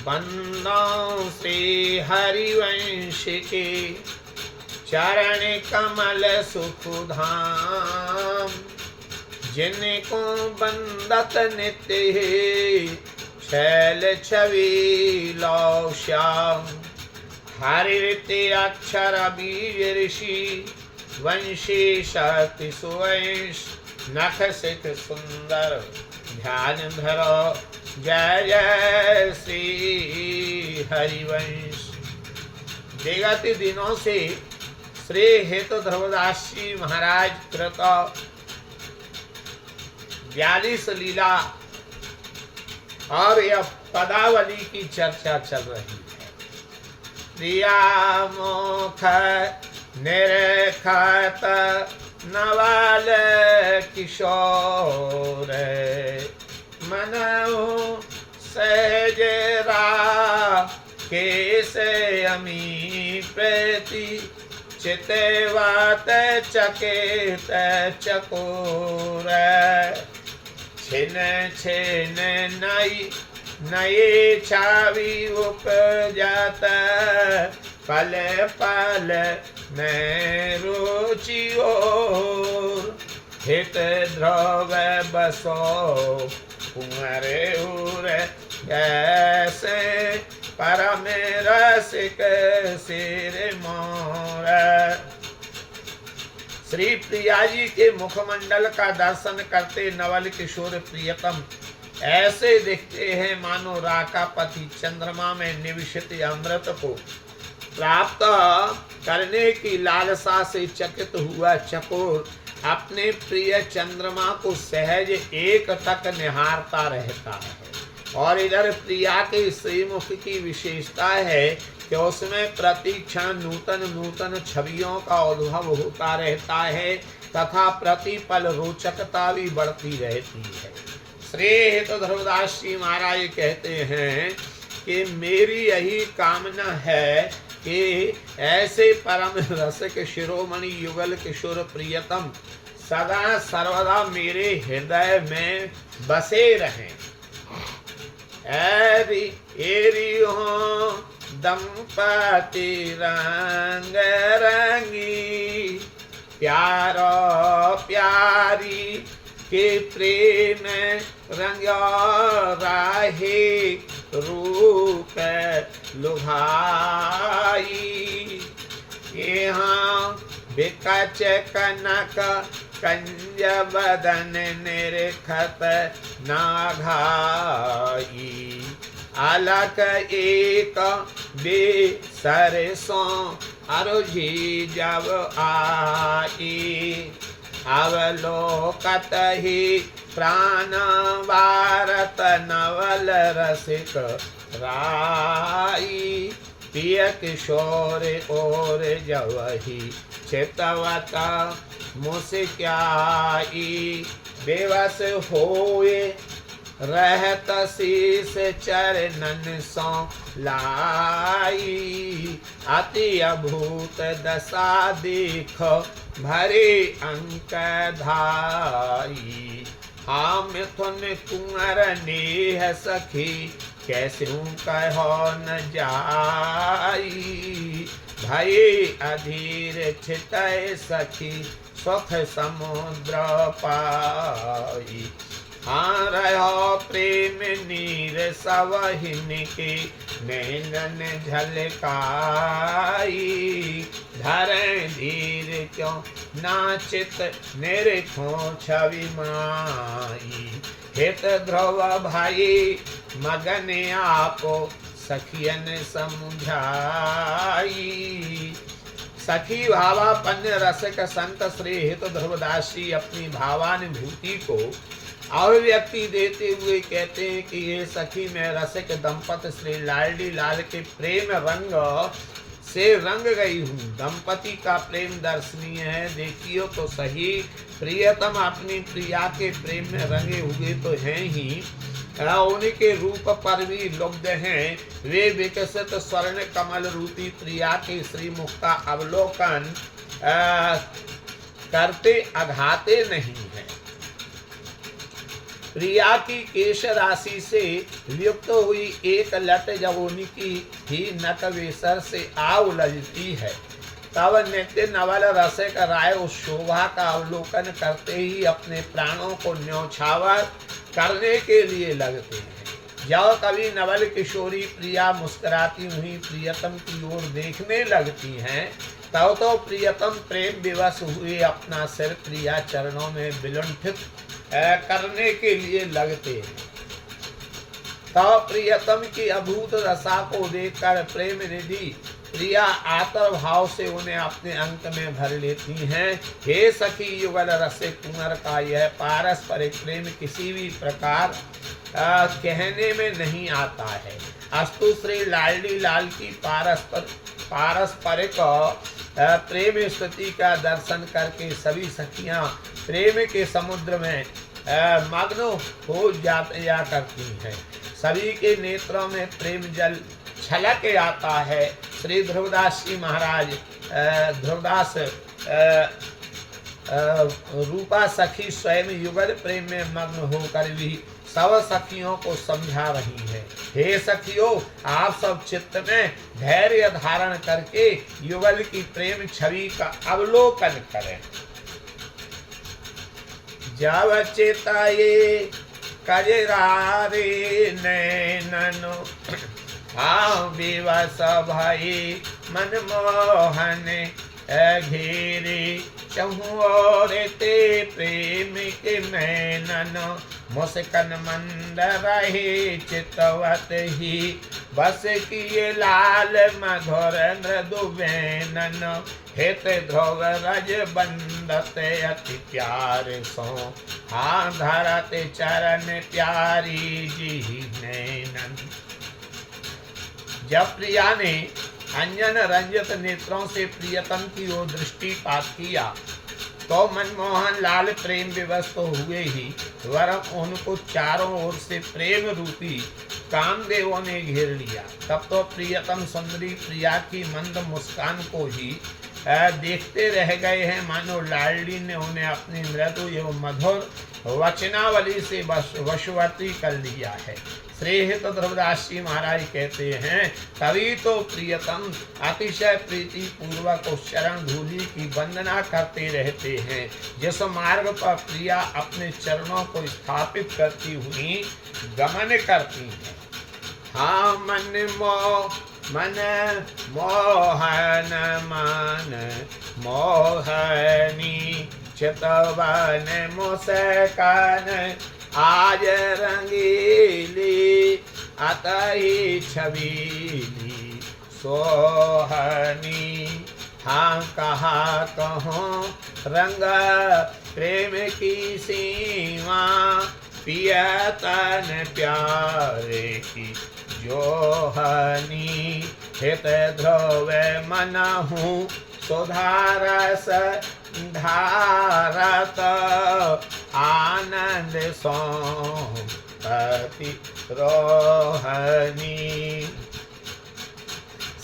बंदों से हरिवंश के चरण कमल सुख धाम, जिनको बंदत नित्य छैल छवि लौ श्याम। हरिते अक्षर बीज ऋषि वंशी शक्ति सुवंश, नख सिख सुंदर ध्यान धरो जय जय श्री हरिवंश। विगत दिनों से श्री हेतु ध्रुवदास जी महाराज कृत 42 लीला और यह पदावली की चर्चा चल रही है। प्रिया मुख निरखत नवल किशोर, मनऊ सहजरा केसे अमी प्रति, चितवत चकित चकोर। छिन छिन नई नये छावी उपजत, पल पल में रुचि ओर। हित ध्रुव बसो कुंवर उर, जैसे परम रसिक सिर मोर। श्री प्रिया जी के मुखमंडल का दर्शन करते नवल किशोर प्रियतम ऐसे दिखते हैं मानो राकापति चंद्रमा में निविष्ट अमृत को प्राप्त करने की लालसा से चकित हुआ चकोर अपने प्रिय चंद्रमा को सहज एक तक निहारता रहता है। और इधर प्रिया के श्रीमुख की विशेषता है कि उसमें प्रतिक्षण नूतन नूतन छवियों का उद्भव होता रहता है तथा प्रतिपल रोचकता भी बढ़ती रहती है। श्री हेतु ध्रुवदास जी महाराज कहते हैं कि मेरी यही कामना है कि ऐसे परम रसिक शिरोमणि युगल किशोर प्रियतम सदा सर्वदा मेरे हृदय में बसे रहें। एरी हो दंपति रंग रंगी, प्यारो प्यारी के प्रेम रंग राहे रूप लुभाई। यहाँ बिकच कनक कंज बदन निरखत नाघाई, अलक एक बेसरसों अरुझी जब आई। अवलोकत ही प्राण वारत नवल रसिक राई, प्रिय किशोर और जवही चितवत मुस्क्याई। बेबस होए रहत शीस चरणन सो लाई, अति अभूत दशा देख भरे अंक धाई। हाँ मिथुन कुंवर नेह सखी, कैसे कहो न जाई। भये अधीर छितय सखी, सुख समुद्र पाई। हाँ रहो प्रेम नीर सवहिन के, नैनन झलकाई। धरें धीर क्यों नाचित निरखो छवि माई। हित ध्रुव भाई मगन आपो सखियन समझाई। सखी भावापन्न रसिक संत श्री हेतु ध्रुवदास जी अपनी भावानुभूति को अभिव्यक्ति देते हुए कहते हैं कि ये सखी में रसिक दंपत श्री लाडली लाल के प्रेम रंग से रंग गई हूँ। दंपति का प्रेम दर्शनीय है, देखियो तो सही। प्रियतम अपनी प्रिया के प्रेम में रंगे हुए तो हैं ही, उनके रूप पर भी लुब्ध हैं। वे विकसित स्वर्ण कमल रूपी प्रिया के श्रीमुख का अवलोकन करते अघाते नहीं है। प्रिया की केश राशि से युक्त हुई एक लट जब उनकी ही नकवेसर से आ उलझती है, तब नित्य नवल रसिक राय उस शोभा का अवलोकन करते ही अपने प्राणों को न्यौछावर करने के लिए लगते हैं। जब कभी नवल किशोरी प्रिया मुस्कुराती हुई प्रियतम की ओर देखने लगती हैं, तब तो प्रियतम प्रेम विवश हुए अपना सिर प्रिया चरणों में विलुंठित करने के लिए लगते हैं। तब प्रियतम की अभूत रसा को देखकर प्रेम निधि प्रिया आतर भाव से उन्हें अपने अंक में भर लेती हैं। हे सखी, युगल रसिक कुंवर का यह पारस्परिक प्रेम किसी भी प्रकार कहने में नहीं आता है। अस्तु श्री लाडली लाल की पारस्परिक प्रेम स्तुति का दर्शन करके सभी सखियां प्रेम के समुद्र में मग्न हो जाया करती हैं। सभी के नेत्रों में प्रेम जल छलक आता है। श्री ध्रुवदास जी महाराज ध्रुवदास रूपा सखी स्वयं युगल प्रेम में मग्न होकर भी सब सखियों को समझा रही है। हे सखियों, आप सब चित्त में धैर्य धारण करके युगल की प्रेम छवि का अवलोकन करें। जब चिताये कजरारे नैननो विवश भई मनमोहन घेरे चहुओर ते प्रेम के नैनन मुस्कन मंद रहे चितवत ही बस किए लाल मधुर मृदु बैनन हित ध्रुव रज बंदत अति प्यार सो हाँ धरत चरण प्यारी जी नैनन। जब प्रिया ने अंजन रंजित नेत्रों से प्रियतम की ओर दृष्टिपात किया, तो मनमोहन लाल प्रेम विवश तो हुए ही, वरम उनको चारों ओर से प्रेम रूपी कामदेवों ने घेर लिया। तब तो प्रियतम सुंदरी प्रिया की मंद मुस्कान को ही देखते रह गए हैं, मानो लाडली ने उन्हें अपनी मृदु एवं मधुर वचनावली से वशवर्ती कर लिया है। श्रीहित ध्रुवदास जी महाराज कहते हैं, तभी तो प्रियतम अतिशय प्रीति पूर्वक उस चरण धूलि की वंदना करते रहते हैं, जिस मार्ग पर प्रिया अपने चरणों को स्थापित करती हुई गमन करती हैं। हाँ मन मोहन मन मोहनी चितवन मुस्कान आज रंगीली अतही छबीली सोहनी। हाँ कहा कहूँ रंग प्रेम की सीमा पियतन प्यारे की जोहनी। हित ध्रुव मनहु सुधारस धारत आनंद सोपति रोहनी।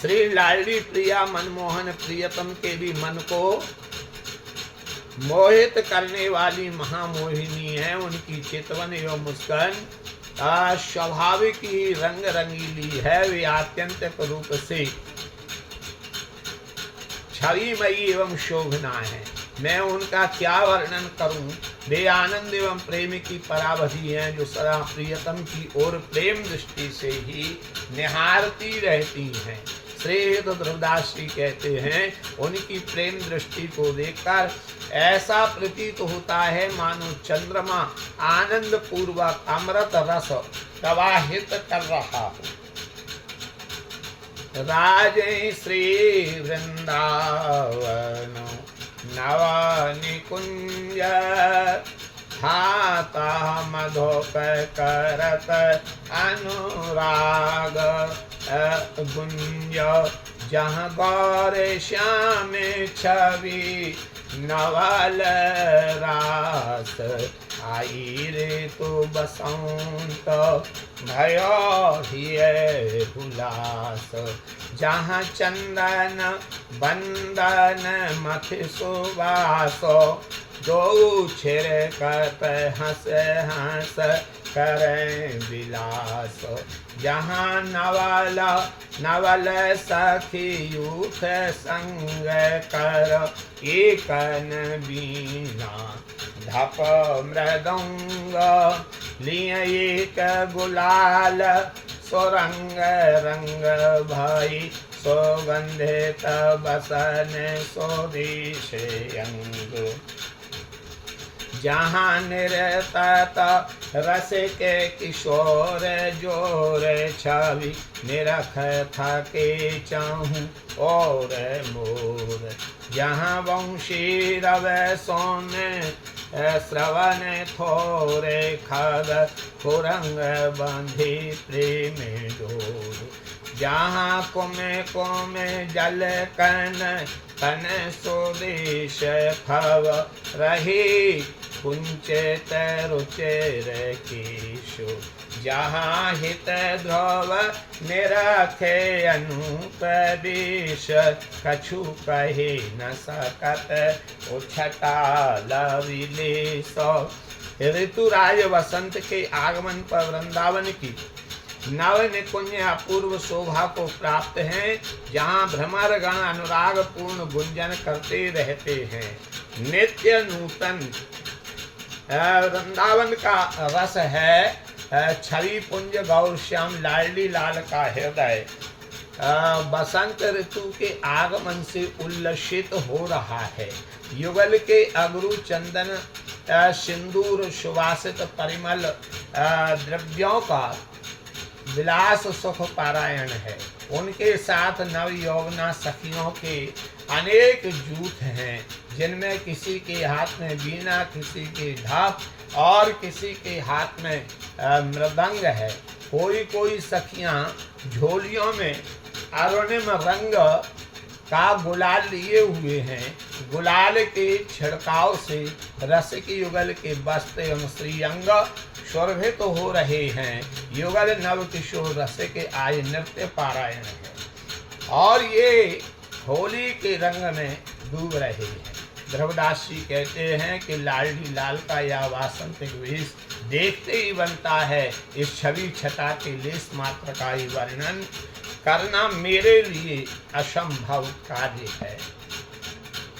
श्री लाडली प्रिया मनमोहन प्रियतम के भी मन को मोहित करने वाली महामोहिनी है। उनकी चितवन एवं मुस्कान स्वाभाविक ही रंग रंगीली है। वे आत्यंतिक रूप से छविमयी एवं शोभना है। मैं उनका क्या वर्णन करूं। वे आनंद एवं प्रेम की परावधि हैं, जो सदा प्रियतम की ओर प्रेम दृष्टि से ही निहारती रहती हैं। श्री ध्रुवदास जी कहते हैं, उनकी प्रेम दृष्टि को देखकर ऐसा प्रतीत होता है मानो चंद्रमा आनंद पूर्वक अमृत रस प्रवाहित कर रहा हो। राजे श्री वृंदावन नव निकुंज हाता मधुप करत अनुराग गुंज। जहाँ गौर श्याम छवि नवल रास आई रे तो बसंत भयो हिय हुलास। जहाँ चंदन बंदन मथ सुवासो दो छिड़कत हंस हंस करें विलास। जहाँ नवल सखी उठ संग कर, एकन बीना धप मृदंग, लिए एक गुलाल सुरंग रंग भई, सुगंधित बसन स्वदेश अंग। जहाँ निरतत रस के किशोर जोर छवि, निरख थके चाहूं और मोर। जहाँ वंशी रव सोन श्रवण थोरे, खग कुरंग बंधी प्रेम डोर। जहाँ कुमे जल कन स्वदेश खव, रही कुंचित रुचिर केशो। जहाँ हित ध्रुव निरखे अनुप्रवेश, कछु कहे न सकत उछटा लविलेश। ऋतुराज वसंत के आगमन पर वृंदावन की नव निकुंज अपूर्व शोभा को प्राप्त हैं, जहाँ भ्रमर गण अनुराग पूर्ण गुंजन करते रहते हैं। नित्य नूतन वृंदावन का रस है छवि पुंज गौर श्याम लाडली लाल का हृदय। बसंत ऋतु के आगमन से उल्लसित हो रहा है। युगल के अगरू चंदन सिंदूर सुवासित परिमल द्रव्यों का विलास सुख पारायण है। उनके साथ नव यौवना सखियों के अनेक जूथ हैं, जिनमें किसी के हाथ में वीणा, किसी के ढाप और किसी के हाथ में मृदंग है। कोई सखियां झोलियों में अरुणिम रंग का गुलाल लिए हुए हैं। गुलाल के छिड़काव से रसिक युगल के वस्त्र एवं श्रीअंग शोभित तो हो रहे हैं। युगल नव किशोर रसिक आज नृत्य पारायण है और ये होली के रंग में डूब रहे हैं। ध्रुवदास जी कहते हैं कि लाडली लाल का यह वासंतिक वेश देखते ही बनता है। इस छवि छटा के लेस मात्र का ही वर्णन करना मेरे लिए असंभव कार्य है।